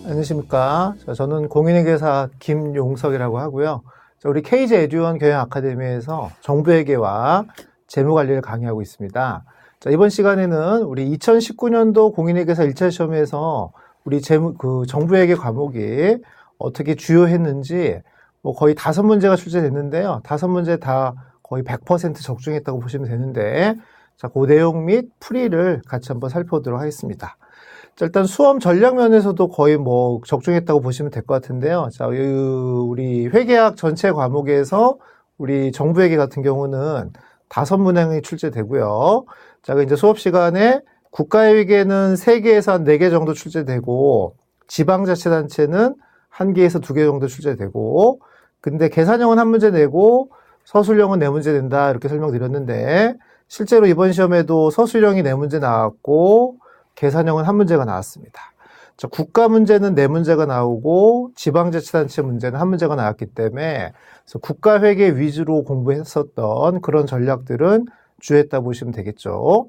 안녕하십니까. 저는 공인회계사 김용석이라고 하고요. 우리 KJ 에듀원 경영 아카데미에서 정부회계와 재무관리를 강의하고 있습니다. 이번 시간에는 우리 2019년도 공인회계사 1차 시험에서 우리 정부회계 과목이 어떻게 주요했는지 거의 5문제가 출제됐는데요. 5문제 다 거의 100% 적중했다고 보시면 되는데, 그 내용 및 풀이를 같이 한번 살펴보도록 하겠습니다. 일단 수험 전략 면에서도 거의 적중했다고 보시면 될 것 같은데요. 우리 회계학 전체 과목에서 우리 정부회계 같은 경우는 5문항이 출제되고요. 이제 수업 시간에 국가회계는 3개에서 한 4개 정도 출제되고, 지방자치단체는 1개에서 2개 정도 출제되고, 근데 계산형은 1문제 내고, 서술형은 4문제 낸다, 이렇게 설명드렸는데, 실제로 이번 시험에도 서술형이 4문제 나왔고, 계산형은 1문제가 나왔습니다. 국가 문제는 4문제가 나오고 지방자치단체 문제는 1문제가 나왔기 때문에 그래서 국가회계 위주로 공부했었던 그런 전략들은 주했다 보시면 되겠죠.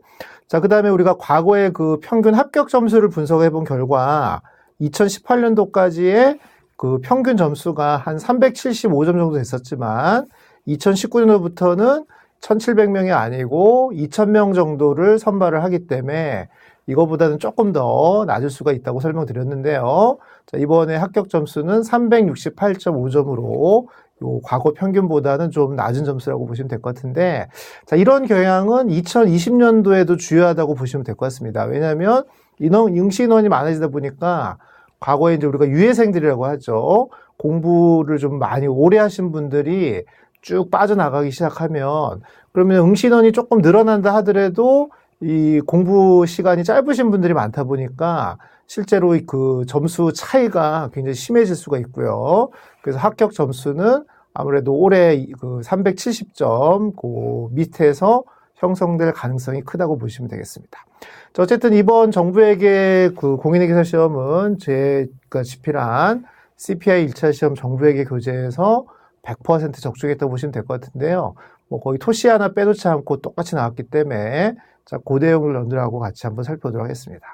그 다음에 우리가 과거의 그 평균 합격 점수를 분석해 본 결과 2018년도까지의 그 평균 점수가 한 375점 정도 됐었지만 2019년도부터는 1700명이 아니고 2000명 정도를 선발을 하기 때문에 이거보다는 조금 더 낮을 수가 있다고 설명드렸는데요. 이번에 합격 점수는 368.5점으로 요 과거 평균보다는 좀 낮은 점수라고 보시면 될 것 같은데, 이런 경향은 2020년도에도 주요하다고 보시면 될 것 같습니다. 왜냐하면 응시 인원이 많아지다 보니까 과거에 이제 우리가 유예생들이라고 하죠. 공부를 좀 많이 오래 하신 분들이 쭉 빠져나가기 시작하면 그러면 응시 인원이 조금 늘어난다 하더라도 이 공부 시간이 짧으신 분들이 많다 보니까 실제로 그 점수 차이가 굉장히 심해질 수가 있고요. 그래서 합격 점수는 아무래도 올해 그 370점 그 밑에서 형성될 가능성이 크다고 보시면 되겠습니다. 어쨌든 이번 정부회계 그 공인회계사 시험은 제가 집필한 CPI 1차 시험 정부회계 교재에서 100% 적중했다고 보시면 될 것 같은데요. 거의 토시 하나 빼놓지 않고 똑같이 나왔기 때문에 그 내용을 여러분들하고 같이 한번 살펴보도록 하겠습니다.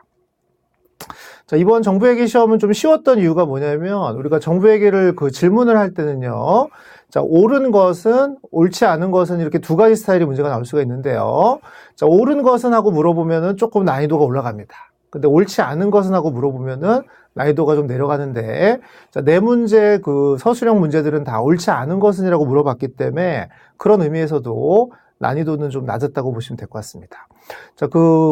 이번 정부회계 시험은 좀 쉬웠던 이유가 뭐냐면 우리가 정부회계를 그 질문을 할 때는요. 옳은 것은, 옳지 않은 것은 이렇게 두 가지 스타일의 문제가 나올 수가 있는데요. 옳은 것은 하고 물어보면은 조금 난이도가 올라갑니다. 근데 옳지 않은 것은 하고 물어보면은 난이도가 좀 내려가는데, 네 문제 그 서술형 문제들은 다 옳지 않은 것은이라고 물어봤기 때문에 그런 의미에서도 난이도는 좀 낮았다고 보시면 될 것 같습니다.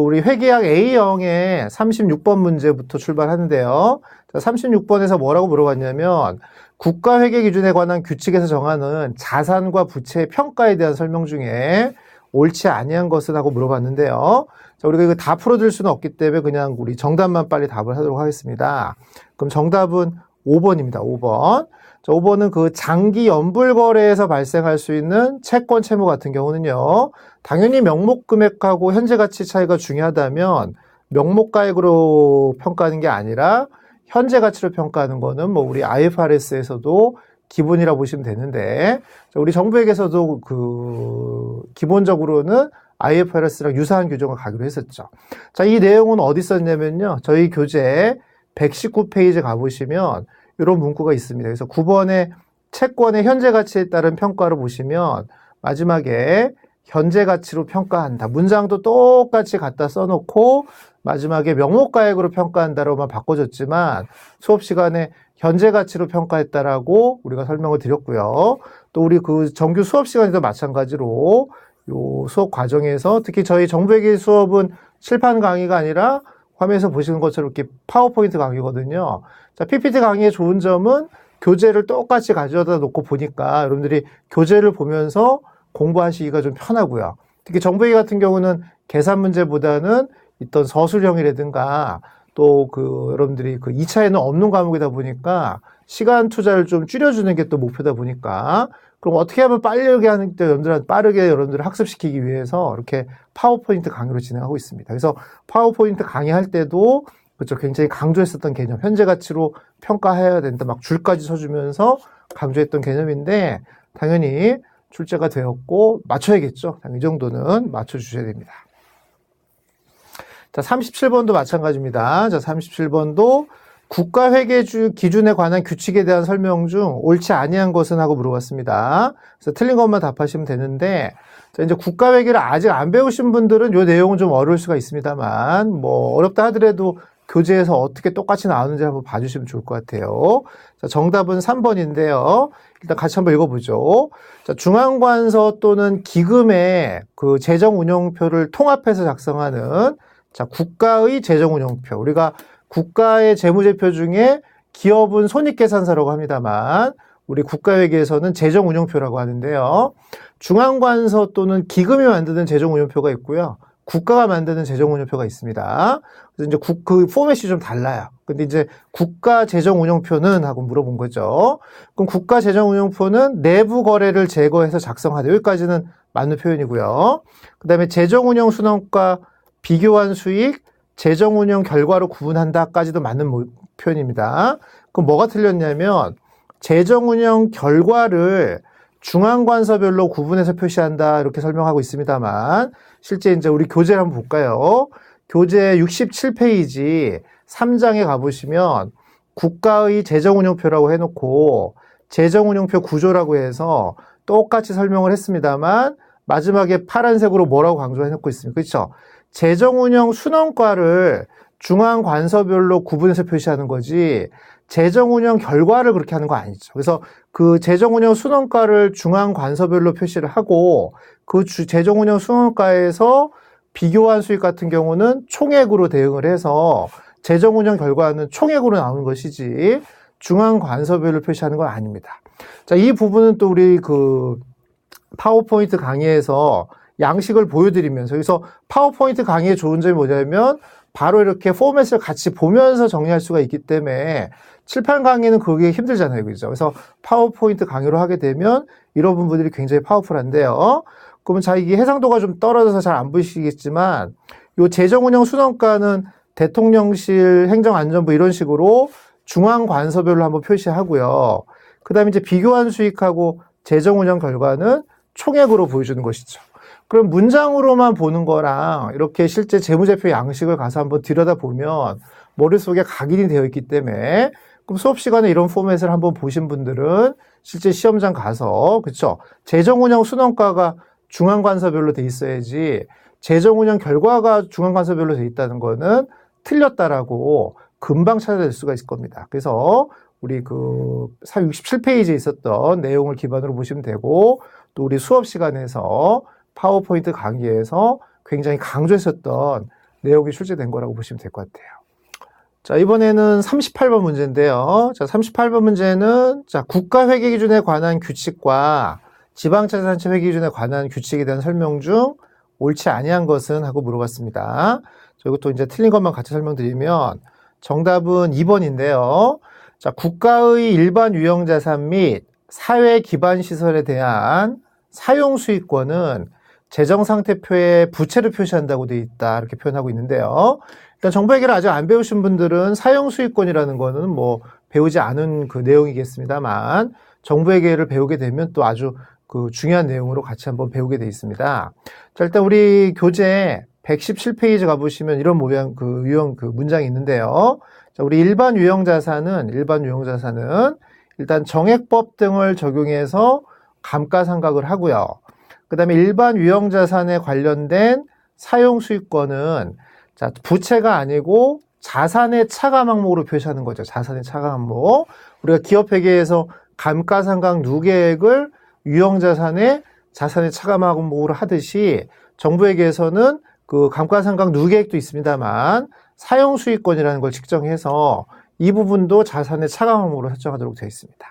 우리 회계학 A형의 36번 문제부터 출발하는데요. 36번에서 뭐라고 물어봤냐면, 국가회계 기준에 관한 규칙에서 정하는 자산과 부채의 평가에 대한 설명 중에 옳지 아니한 것은 하고 물어봤는데요. 우리가 이거 다 풀어줄 수는 없기 때문에 그냥 우리 정답만 빨리 답을 하도록 하겠습니다. 그럼 정답은 5번입니다. 5번. 5번은 그 장기 연불 거래에서 발생할 수 있는 채권 채무 같은 경우는요. 당연히 명목 금액하고 현재 가치 차이가 중요하다면 명목 가액으로 평가하는 게 아니라 현재 가치로 평가하는 거는 우리 IFRS에서도 기본이라 보시면 되는데, 우리 정부회계에서도 기본적으로는 IFRS랑 유사한 규정을 가기로 했었죠. 이 내용은 어디 썼냐면요. 저희 교재 119페이지 가보시면 이런 문구가 있습니다. 그래서 9번에 채권의 현재 가치에 따른 평가를 보시면 마지막에 현재 가치로 평가한다. 문장도 똑같이 갖다 써놓고 마지막에 명목가액으로 평가한다로만 바꿔줬지만 수업 시간에 현재 가치로 평가했다라고 우리가 설명을 드렸고요. 또 우리 그 정규 수업 시간에도 마찬가지로 요 수업 과정에서 특히 저희 정부회계 수업은 칠판 강의가 아니라 화면에서 보시는 것처럼 이렇게 파워포인트 강의거든요. PPT 강의의 좋은 점은 교재를 똑같이 가져다 놓고 보니까 여러분들이 교재를 보면서 공부하시기가 좀 편하고요. 특히 정부회계 같은 경우는 계산 문제보다는 있던 서술형이라든가 또 여러분들이 2차에는 없는 과목이다 보니까 시간 투자를 좀 줄여주는 게 또 목표다 보니까 그럼 어떻게 하면 빠르게 여러분들을 학습시키기 위해서 이렇게 파워포인트 강의로 진행하고 있습니다. 그래서 파워포인트 강의할 때도 그렇죠. 굉장히 강조했었던 개념, 현재 가치로 평가해야 된다. 막 줄까지 쳐주면서 강조했던 개념인데 당연히 출제가 되었고 맞춰야겠죠. 이 정도는 맞춰주셔야 됩니다. 자, 37번도 마찬가지입니다. 자, 37번도 국가회계 기준에 관한 규칙에 대한 설명 중 옳지 아니한 것은 하고 물어봤습니다. 그래서 틀린 것만 답하시면 되는데, 자, 이제 국가회계를 아직 안 배우신 분들은 이 내용은 좀 어려울 수가 있습니다만, 뭐, 어렵다 하더라도 교재에서 어떻게 똑같이 나오는지 한번 봐주시면 좋을 것 같아요. 자, 정답은 3번인데요. 일단 같이 한번 읽어보죠. 자, 중앙관서 또는 기금의 그 재정운용표를 통합해서 작성하는, 자, 국가의 재정운용표. 우리가 국가의 재무제표 중에 기업은 손익계산서라고 합니다만, 우리 국가회계에서는 재정운용표라고 하는데요. 중앙관서 또는 기금이 만드는 재정운용표가 있고요. 국가가 만드는 재정운용표가 있습니다. 그래서 이제 그 포맷이 좀 달라요. 근데 이제 국가 재정운용표는 하고 물어본 거죠. 그럼 국가 재정운용표는 내부 거래를 제거해서 작성하다. 여기까지는 맞는 표현이고요. 그 다음에 재정운용 순환과 비교한 수익, 재정운용 결과로 구분한다까지도 맞는 표현입니다. 그럼 뭐가 틀렸냐면 재정운용 결과를 중앙관서별로 구분해서 표시한다 이렇게 설명하고 있습니다만 실제 이제 우리 교재를 한번 볼까요? 교재 67페이지 3장에 가보시면 국가의 재정운용표라고 해놓고 재정운용표 구조라고 해서 똑같이 설명을 했습니다만 마지막에 파란색으로 뭐라고 강조해놓고 있습니까? 그렇죠? 재정운용 순원과를 중앙관서별로 구분해서 표시하는 거지 재정운용 결과를 그렇게 하는 거 아니죠. 그래서 그 재정운용 순원가를 중앙관서별로 표시를 하고 그 재정운용 순원가에서 비교한 수익 같은 경우는 총액으로 대응을 해서 재정운용 결과는 총액으로 나오는 것이지 중앙관서별로 표시하는 건 아닙니다. 자, 이 부분은 또 우리 그 파워포인트 강의에서 양식을 보여드리면서 여기서 파워포인트 강의의 좋은 점이 뭐냐면 바로 이렇게 포맷을 같이 보면서 정리할 수가 있기 때문에 칠판 강의는 그게 힘들잖아요. 그죠? 그래서 파워포인트 강의로 하게 되면 이런 부분들이 굉장히 파워풀한데요. 그러면 자, 이게 해상도가 좀 떨어져서 잘 안 보이시겠지만 이 재정운용 순원가는 대통령실, 행정안전부 이런 식으로 중앙관서별로 한번 표시하고요. 그 다음에 이제 비교한 수익하고 재정운용 결과는 총액으로 보여주는 것이죠. 그럼 문장으로만 보는 거랑 이렇게 실제 재무제표 양식을 가서 한번 들여다보면 머릿속에 각인이 되어 있기 때문에 그럼 수업 시간에 이런 포맷을 한번 보신 분들은 실제 시험장 가서 그렇죠? 재정운영 순원가가 중앙관서별로 돼 있어야지 재정운영 결과가 중앙관서별로 돼 있다는 거는 틀렸다라고 금방 찾아낼 수가 있을 겁니다. 그래서 우리 그 67페이지에 있었던 내용을 기반으로 보시면 되고 또 우리 수업 시간에서 파워포인트 강의에서 굉장히 강조했었던 내용이 출제된 거라고 보시면 될 것 같아요. 자, 이번에는 38번 문제인데요. 자, 38번 문제는 자, 국가회계 기준에 관한 규칙과 지방자치단체 회계 기준에 관한 규칙에 대한 설명 중 옳지 아니한 것은 하고 물어봤습니다. 자, 이것도 이제 틀린 것만 같이 설명드리면 정답은 2번인데요. 자, 국가의 일반 유형자산 및 사회 기반 시설에 대한 사용 수익권은 재정상태표에 부채를 표시한다고 되어 있다. 이렇게 표현하고 있는데요. 일단 정부회계를 아직 안 배우신 분들은 사용수익권이라는 거는 뭐 배우지 않은 그 내용이겠습니다만 정부회계를 배우게 되면 또 아주 그 중요한 내용으로 같이 한번 배우게 되어 있습니다. 자, 일단 우리 교재 117페이지 가보시면 이런 모양 그 유형 그 문장이 있는데요. 자, 우리 일반 유형자산은 일단 정액법 등을 적용해서 감가상각을 하고요. 그 다음에 일반 유형자산에 관련된 사용수익권은 자, 부채가 아니고 자산의 차감 항목으로 표시하는 거죠. 자산의 차감 항목. 우리가 기업회계에서 감가상각 누계액을 유형자산의 자산의 차감 항목으로 하듯이 정부회계에서는 그 감가상각 누계액도 있습니다만 사용수익권이라는 걸 측정해서 이 부분도 자산의 차감 항목으로 설정하도록 되어 있습니다.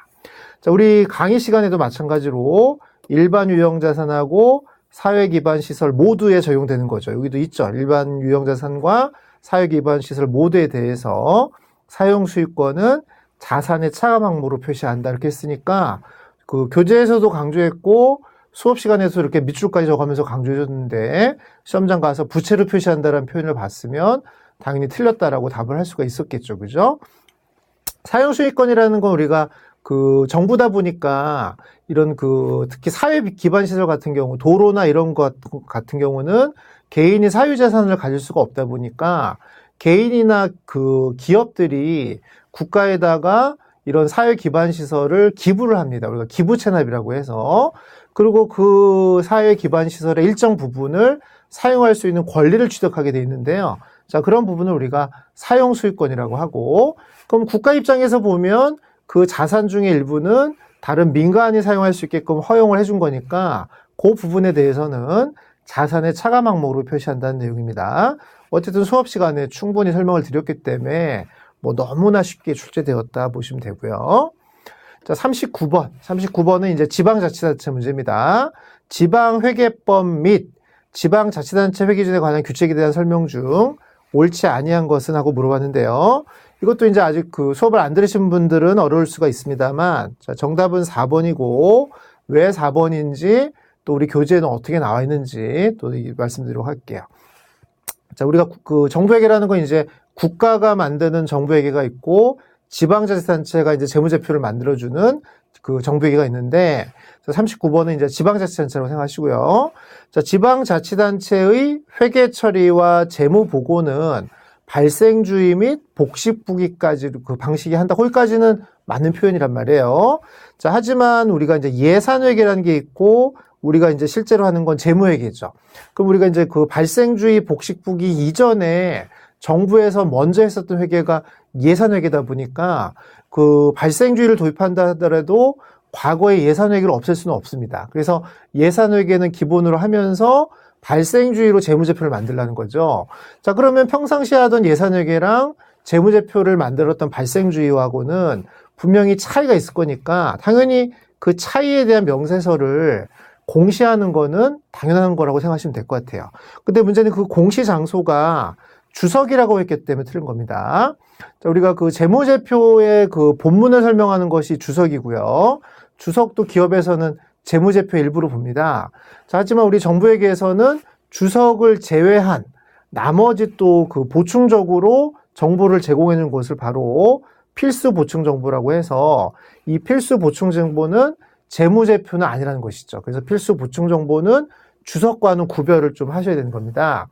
자, 우리 강의 시간에도 마찬가지로 일반 유형자산하고 사회기반시설 모두에 적용되는 거죠. 여기도 있죠. 일반 유형자산과 사회기반시설 모두에 대해서 사용수익권은 자산의 차감 항목으로 표시한다. 이렇게 했으니까 그 교재에서도 강조했고 수업 시간에서 이렇게 밑줄까지 적으면서 강조해줬는데 시험장 가서 부채로 표시한다는 표현을 봤으면 당연히 틀렸다라고 답을 할 수가 있었겠죠. 그죠? 사용수익권이라는 건 우리가 그 정부다 보니까 이런 그 특히 사회 기반 시설 같은 경우 도로나 이런 것 같은 경우는 개인이 사유재산을 가질 수가 없다 보니까 개인이나 그 기업들이 국가에다가 이런 사회 기반 시설을 기부를 합니다. 우리가 기부 체납이라고 해서. 그리고 그 사회 기반 시설의 일정 부분을 사용할 수 있는 권리를 취득하게 돼 있는데요. 자, 그런 부분을 우리가 사용 수익권이라고 하고, 그럼 국가 입장에서 보면 그 자산 중의 일부는 다른 민간이 사용할 수 있게끔 허용을 해준 거니까 그 부분에 대해서는 자산의 차감 항목으로 표시한다는 내용입니다. 어쨌든 수업 시간에 충분히 설명을 드렸기 때문에 뭐 너무나 쉽게 출제되었다 보시면 되고요. 자, 39번. 39번은 이제 지방자치단체 문제입니다. 지방회계법 및 지방자치단체 회계준에 관한 규칙에 대한 설명 중 옳지 아니한 것은 하고 물어봤는데요. 이것도 이제 아직 그 수업을 안 들으신 분들은 어려울 수가 있습니다만, 자, 정답은 4번이고, 왜 4번인지, 또 우리 교재에는 어떻게 나와 있는지 또 말씀드리도록 할게요. 자, 우리가 그 정부회계라는 건 이제 국가가 만드는 정부회계가 있고, 지방자치단체가 이제 재무제표를 만들어주는 그 정부회계가 있는데, 39번은 이제 지방자치단체라고 생각하시고요. 자, 지방자치단체의 회계 처리와 재무 보고는 발생주의 및 복식부기까지 그 방식이 한다. 거기까지는 맞는 표현이란 말이에요. 자, 하지만 우리가 이제 예산회계라는 게 있고, 우리가 이제 실제로 하는 건 재무회계죠. 그럼 우리가 이제 그 발생주의 복식부기 이전에 정부에서 먼저 했었던 회계가 예산회계다 보니까 그 발생주의를 도입한다 하더라도 과거의 예산회계를 없앨 수는 없습니다. 그래서 예산회계는 기본으로 하면서 발생주의로 재무제표를 만들라는 거죠. 자, 그러면 평상시에 하던 예산회계랑 재무제표를 만들었던 발생주의하고는 분명히 차이가 있을 거니까 당연히 그 차이에 대한 명세서를 공시하는 거는 당연한 거라고 생각하시면 될 것 같아요. 근데 문제는 그 공시 장소가 주석이라고 했기 때문에 틀린 겁니다. 자, 우리가 그 재무제표의 그 본문을 설명하는 것이 주석이고요. 주석도 기업에서는 재무제표 일부로 봅니다. 자, 하지만 우리 정부회계에서는 주석을 제외한 나머지 또 그 보충적으로 정보를 제공해 주는 것을 바로 필수 보충 정보라고 해서 이 필수 보충 정보는 재무제표는 아니라는 것이죠. 그래서 필수 보충 정보는 주석과는 구별을 좀 하셔야 되는 겁니다.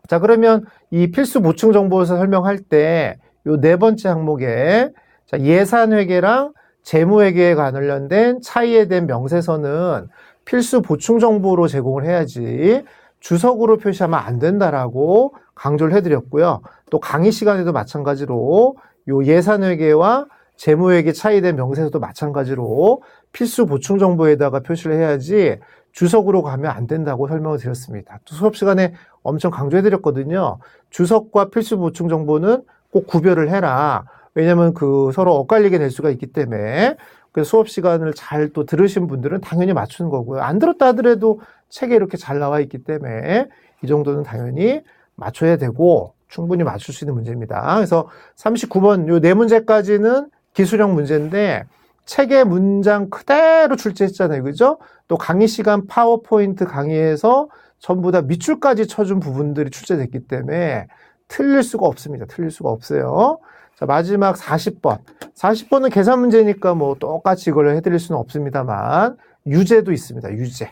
자, 그러면 이 필수 보충 정보에서 설명할 때 요 네 번째 항목에 자, 예산회계랑 재무회계에 관련된 차이에 대한 명세서는 필수 보충 정보로 제공을 해야지 주석으로 표시하면 안 된다라고 강조를 해드렸고요. 또 강의 시간에도 마찬가지로 요 예산회계와 재무회계 차이에 대한 명세서도 마찬가지로 필수 보충 정보에다가 표시를 해야지 주석으로 가면 안 된다고 설명을 드렸습니다. 또 수업 시간에 엄청 강조해드렸거든요. 주석과 필수 보충 정보는 꼭 구별을 해라. 왜냐면 그 서로 엇갈리게 될 수가 있기 때문에. 그래서 수업 시간을 잘 또 들으신 분들은 당연히 맞추는 거고요. 안 들었다 하더라도 책에 이렇게 잘 나와 있기 때문에 이 정도는 당연히 맞춰야 되고 충분히 맞출 수 있는 문제입니다. 그래서 39번 요 네 문제까지는 기술형 문제인데 책의 문장 그대로 출제했잖아요. 그죠? 또 강의 시간 파워포인트 강의에서 전부 다 밑줄까지 쳐준 부분들이 출제됐기 때문에 틀릴 수가 없습니다. 틀릴 수가 없어요. 자, 마지막 40번. 40번은 계산 문제니까 뭐 똑같이 이걸 해드릴 수는 없습니다만 유제도 있습니다. 유제.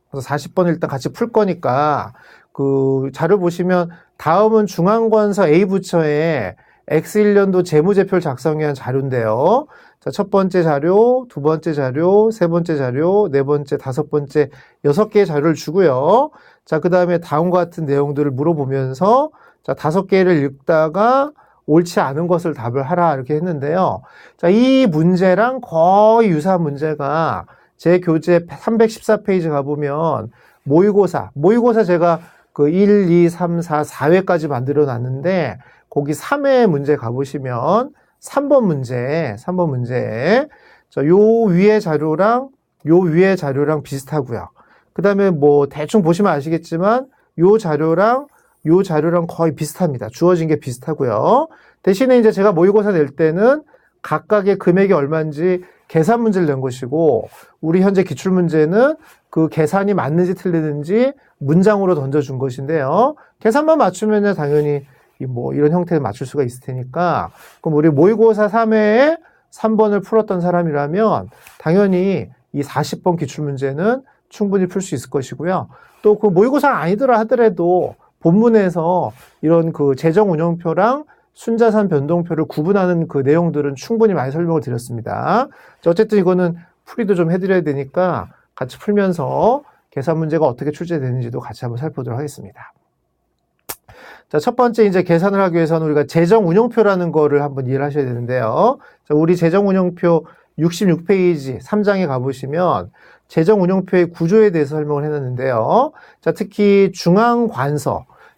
그래서 40번을 일단 같이 풀 거니까 그 자료 보시면 다음은 중앙건서 A부처에 X1년도 재무제표를 작성해 한 자료인데요. 자, 첫 번째 자료, 두 번째 자료, 세 번째 자료, 네 번째, 다섯 번째, 6개의 자료를 주고요. 자, 그 다음에 다음과 같은 내용들을 물어보면서 자, 5개를 읽다가 옳지 않은 것을 답을 하라 이렇게 했는데요. 자, 이 문제랑 거의 유사한 문제가 제 교재 314페이지 가보면 모의고사 제가 그 1, 2, 3, 4, 4회까지 만들어 놨는데 거기 3회 문제 가보시면 3번 문제. 자, 요 위의 자료랑 비슷하고요. 그 다음에 뭐 대충 보시면 아시겠지만 요 자료랑 거의 비슷합니다. 주어진 게 비슷하고요. 대신에 이제 제가 모의고사 낼 때는 각각의 금액이 얼마인지 계산 문제를 낸 것이고 우리 현재 기출문제는 그 계산이 맞는지 틀리는지 문장으로 던져준 것인데요. 계산만 맞추면 당연히 뭐 이런 형태를 맞출 수가 있을 테니까 그럼 우리 모의고사 3회에 3번을 풀었던 사람이라면 당연히 이 40번 기출문제는 충분히 풀 수 있을 것이고요. 또 그 모의고사 아니더라 하더라도 본문에서 이런 그 재정운용표랑 순자산 변동표를 구분하는 그 내용들은 충분히 많이 설명을 드렸습니다. 자, 어쨌든 이거는 풀이도 좀 해드려야 되니까 같이 풀면서 계산 문제가 어떻게 출제되는지도 같이 한번 살펴보도록 하겠습니다. 자, 첫 번째 이제 계산을 하기 위해서는 우리가 재정운용표라는 거를 한번 이해를 하셔야 되는데요. 자, 우리 재정운용표 66페이지 3장에 가보시면 재정운용표의 구조에 대해서 설명을 해놨는데요. 자, 특히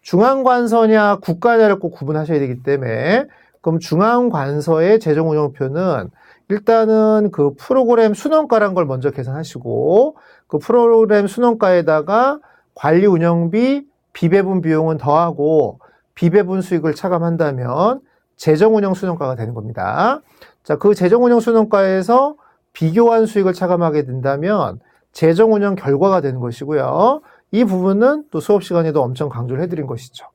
중앙관서냐 국가냐를 꼭 구분하셔야 되기 때문에, 그럼 중앙관서의 재정운용표는 일단은 그 프로그램 순원가란 걸 먼저 계산하시고, 그 프로그램 순원가에다가 관리 운영비, 비배분 비용은 더하고 비배분 수익을 차감한다면 재정운영 순원가가 되는 겁니다. 자, 그 재정운영 순원가에서 비교한 수익을 차감하게 된다면 재정운영 결과가 되는 것이고요. 이 부분은 또 수업 시간에도 엄청 강조를 해드린 것이죠.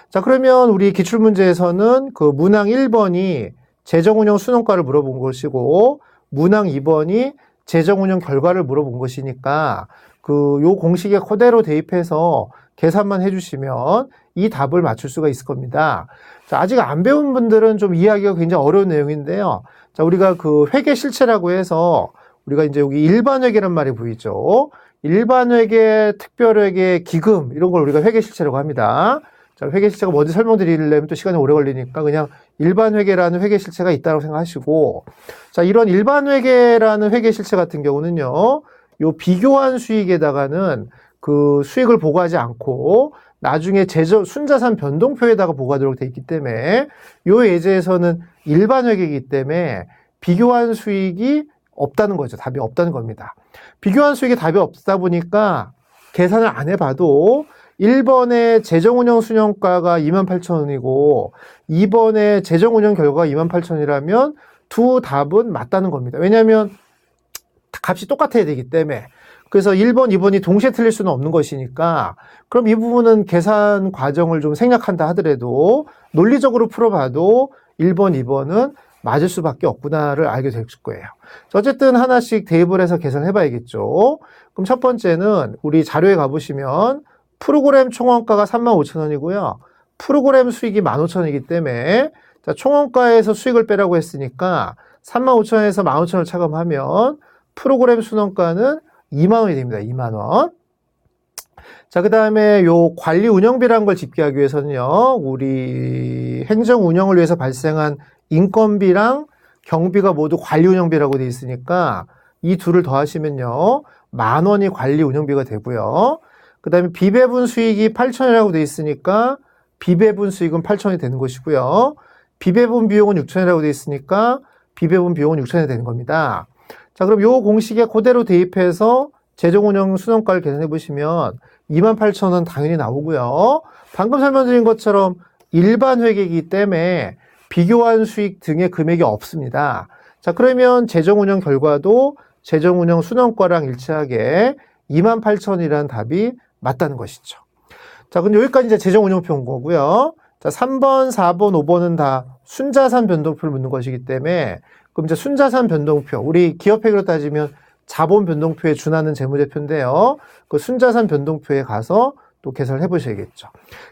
자, 그러면 우리 기출문제에서는 그 문항 1번이 재정운영 순원가를 물어본 것이고, 문항 2번이 재정운영 결과를 물어본 것이니까 요 공식에 그대로 대입해서 계산만 해주시면 이 답을 맞출 수가 있을 겁니다. 자, 아직 안 배운 분들은 좀 이해하기가 굉장히 어려운 내용인데요. 자, 우리가 그 회계 실체라고 해서 우리가 이제 여기 일반회계란 말이 보이죠. 일반회계, 특별회계, 기금 이런 걸 우리가 회계 실체라고 합니다. 자, 회계 실체가 뭔지 설명드리려면 또 시간이 오래 걸리니까 그냥 일반회계라는 회계 실체가 있다고 생각하시고, 자, 이런 일반회계라는 회계 실체 같은 경우는요, 요 비교한 수익에다가는 그 수익을 보고하지 않고 나중에 순자산 변동표에다가 보고하도록 되어 있기 때문에 요 예제에서는 일반회계이기 때문에 비교한 수익이 없다는 거죠. 답이 없다는 겁니다. 비교한 수익이 답이 없다 보니까 계산을 안 해봐도 1번의 재정운영 순원가가 28,000원이고 2번의 재정운영 결과가 28,000원이라면 두 답은 맞다는 겁니다. 왜냐하면 값이 똑같아야 되기 때문에. 그래서 1번, 2번이 동시에 틀릴 수는 없는 것이니까, 그럼 이 부분은 계산 과정을 좀 생략한다 하더라도 논리적으로 풀어봐도 1번, 2번은 맞을 수밖에 없구나를 알게 될 거예요. 어쨌든 하나씩 대입을 해서 계산을 해봐야겠죠. 그럼 첫 번째는 우리 자료에 가보시면 프로그램 총원가가 35,000원이고요. 프로그램 수익이 15,000원이기 때문에 자, 총원가에서 수익을 빼라고 했으니까 35,000원에서 15,000원을 차감하면 프로그램 순원가는 2만 원이 됩니다. 2만 원. 자, 그 다음에 요 관리 운영비라는 걸 집계하기 위해서는요, 우리 행정 운영을 위해서 발생한 인건비랑 경비가 모두 관리 운영비라고 되어 있으니까 이 둘을 더하시면요, 10,000원이 관리 운영비가 되고요. 그 다음에 비배분 수익이 8,000원이라고 되어 있으니까 비배분 수익은 8,000원이 되는 것이고요. 비배분 비용은 6,000원이라고 되어 있으니까 비배분 비용은 6,000원이 되는 겁니다. 자, 그럼 요 공식에 그대로 대입해서 재정운영 순원가를 계산해 보시면 28,000원 당연히 나오고요. 방금 설명드린 것처럼 일반 회계이기 때문에 비교한 수익 등의 금액이 없습니다. 자, 그러면 재정운영 결과도 재정운영 순원가랑 일치하게 28,000원이라는 답이 맞다는 것이죠. 자, 근데 여기까지 이제 재정운영표 온 거고요. 자, 3번, 4번, 5번은 다 순자산 변동표를 묻는 것이기 때문에 그럼 이제 순자산 변동표, 우리 기업회계로 따지면 자본 변동표에 준하는 재무제표인데요. 그 순자산 변동표에 가서 또 계산을 해보셔야겠죠.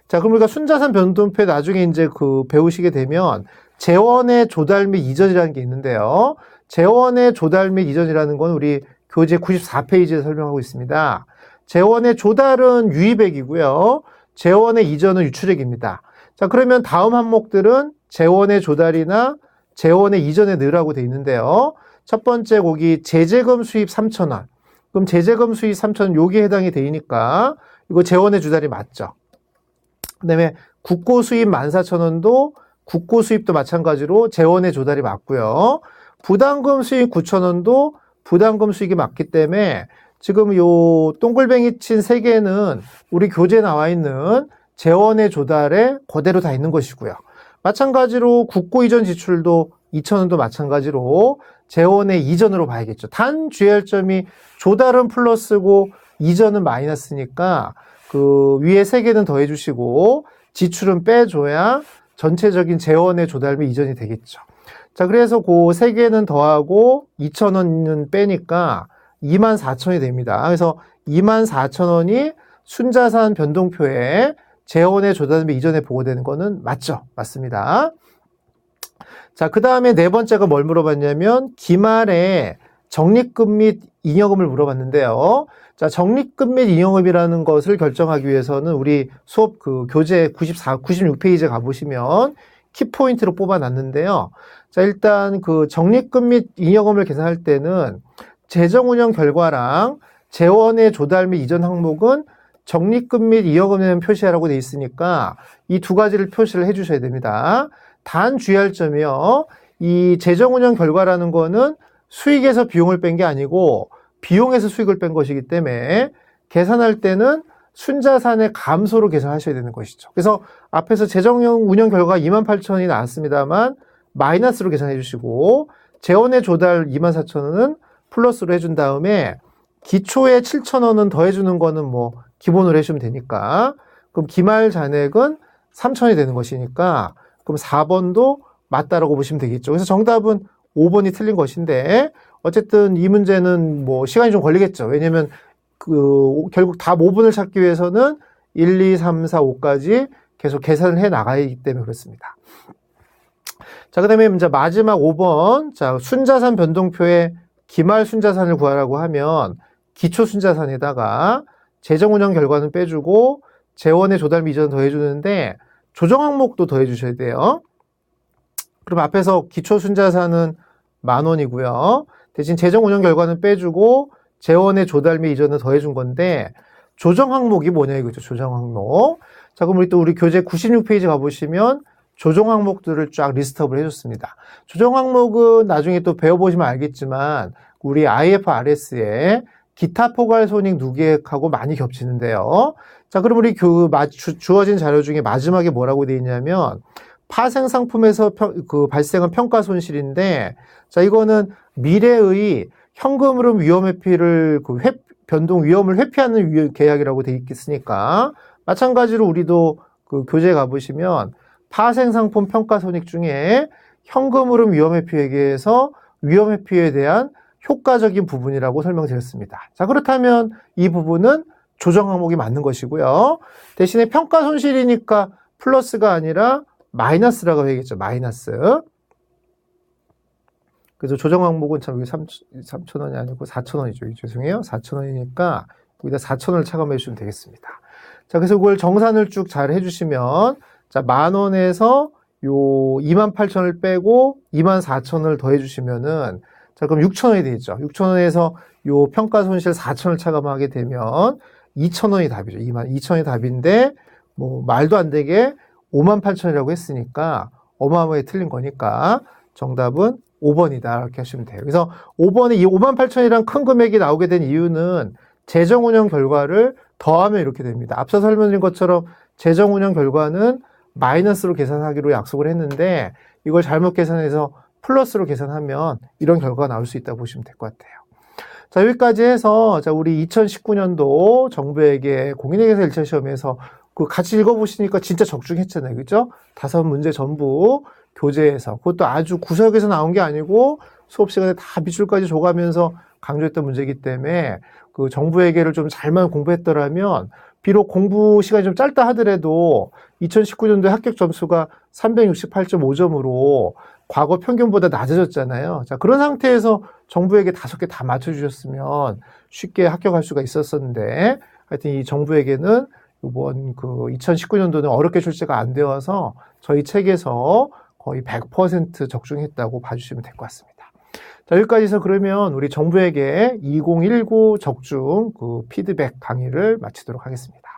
자, 그럼 우리가 순자산 변동표에 나중에 이제 그 배우시게 되면 재원의 조달 및 이전이라는 게 있는데요. 재원의 조달 및 이전이라는 건 우리 교재 94페이지에 설명하고 있습니다. 재원의 조달은 유입액이고요. 재원의 이전은 유출액입니다. 자, 그러면 다음 항목들은 재원의 조달이나 재원의 이전에 넣으라고 되어 있는데요. 첫 번째 거기 제재금 수입 3,000원. 그럼 제재금 수입 3,000원 여기에 해당이 되니까 이거 재원의 조달이 맞죠. 그 다음에 국고 수입 14,000원도 국고 수입도 마찬가지로 재원의 조달이 맞고요. 부담금 수입 9,000원도 부담금 수익이 맞기 때문에 지금 요 동글뱅이 친 3개는 우리 교재에 나와 있는 재원의 조달에 그대로 다 있는 것이고요. 마찬가지로 국고 이전 지출도 2,000원도 마찬가지로 재원의 이전으로 봐야겠죠. 단 주의할 점이 조달은 플러스고 이전은 마이너스니까 그 위에 3개는 더해주시고 지출은 빼줘야 전체적인 재원의 조달 및 이전이 되겠죠. 자, 그래서 그 3개는 더하고 2,000원은 빼니까 24,000원이 됩니다. 그래서 24,000원이 순자산 변동표에 재원의 조달비 이전에 보고되는 거는 맞죠? 맞습니다. 자, 그 다음에 네 번째가 뭘 물어봤냐면 기말에 적립금 및 잉여금을 물어봤는데요. 자, 적립금 및 잉여금이라는 것을 결정하기 위해서는 우리 수업 그 교재 96페이지에 가보시면 키포인트로 뽑아놨는데요. 자, 일단 그 적립금 및 잉여금을 계산할 때는 재정운영 결과랑 재원의 조달 및 이전 항목은 적립금 및 잉여금에는 표시하라고 돼 있으니까 이 두 가지를 표시를 해 주셔야 됩니다. 단 주의할 점이요. 이 재정운영 결과라는 거는 수익에서 비용을 뺀 게 아니고 비용에서 수익을 뺀 것이기 때문에 계산할 때는 순자산의 감소로 계산하셔야 되는 것이죠. 그래서 앞에서 재정운영 결과가 28,000원이 나왔습니다만 마이너스로 계산해 주시고 재원의 조달 24,000원은 플러스로 해준 다음에 기초에 7,000원은 더해주는 거는 뭐 기본으로 해주면 되니까 그럼 기말 잔액은 3,000원이 되는 것이니까 그럼 4번도 맞다라고 보시면 되겠죠. 그래서 정답은 5번이 틀린 것인데 어쨌든 이 문제는 뭐 시간이 좀 걸리겠죠. 왜냐면 결국 답 5번을 찾기 위해서는 1, 2, 3, 4, 5까지 계속 계산을 해 나가야 하기 때문에 그렇습니다. 자, 그 다음에 이제 마지막 5번. 자, 순자산 변동표에 기말 순자산을 구하라고 하면 기초 순자산에다가 재정운영 결과는 빼주고 재원의 조달 및 이전 더해주는데 조정 항목도 더해주셔야 돼요. 그럼 앞에서 기초 순자산은 10,000원이고요. 대신 재정운영 결과는 빼주고 재원의 조달 및 이전은 더해준 건데 조정 항목이 뭐냐 이거죠. 조정 항목. 자, 그럼 우리 교재 96페이지 가보시면 조정 항목들을 쫙 리스트업을 해줬습니다. 조정 항목은 나중에 또 배워보시면 알겠지만 우리 IFRS에 기타 포괄 손익 누계액하고 많이 겹치는데요. 자, 그럼 우리 주어진 자료 중에 마지막에 뭐라고 되어 있냐면 파생 상품에서 발생한 평가 손실인데, 자, 이거는 미래의 현금 흐름 위험 회피를 변동 위험을 회피하는 계약이라고 되어 있겠으니까 마찬가지로 우리도 그 교재에 가보시면 파생 상품 평가 손익 중에 현금 흐름 위험 회피에게서 위험 회피에 대한 효과적인 부분이라고 설명드렸습니다. 자, 그렇다면 이 부분은 조정 항목이 맞는 것이고요. 대신에 평가 손실이니까 플러스가 아니라 마이너스라고 해야겠죠. 마이너스. 그래서 조정 항목은 참 여기 3,000원이 아니고 4,000원이죠. 죄송해요. 4,000원이니까 여기다 4,000원을 차감해 주시면 되겠습니다. 자, 그래서 그걸 정산을 쭉 잘 해주시면 자, 10,000원에서 요 28,000원을 빼고 24,000원을 더해 주시면은 자, 그럼 6,000원이 되겠죠. 6,000원에서 요 평가 손실 4,000원을 차감하게 되면 2,000원이 답이죠. 22,000원이 답인데 뭐 말도 안 되게 58,000원이라고 했으니까 어마어마하게 틀린 거니까 정답은 5번이다 이렇게 하시면 돼요. 그래서 5번에 이 58,000원이란 큰 금액이 나오게 된 이유는 재정운영 결과를 더하면 이렇게 됩니다. 앞서 설명드린 것처럼 재정운영 결과는 마이너스로 계산하기로 약속을 했는데 이걸 잘못 계산해서 플러스로 계산하면 이런 결과가 나올 수 있다고 보시면 될 것 같아요. 자, 여기까지 해서 자, 우리 2019년도 정부에게 공인회계사 1차 시험에서 같이 읽어보시니까 진짜 적중했잖아요. 그죠? 5문제 전부 교재에서. 그것도 아주 구석에서 나온 게 아니고 수업 시간에 다 밑줄까지 줘가면서 강조했던 문제이기 때문에 그 정부회계를 좀 잘만 공부했더라면 비록 공부 시간이 좀 짧다 하더라도 2019년도에 합격 점수가 368.5점으로 과거 평균보다 낮아졌잖아요. 자, 그런 상태에서 정부회계 5개 다 맞춰주셨으면 쉽게 합격할 수가 있었었는데 하여튼 이 정부회계는 이번 2019년도는 어렵게 출제가 안 되어서 저희 책에서 거의 100% 적중했다고 봐주시면 될 것 같습니다. 자, 여기까지 해서 그러면 우리 정부회계 2019 적중 피드백 강의를 마치도록 하겠습니다.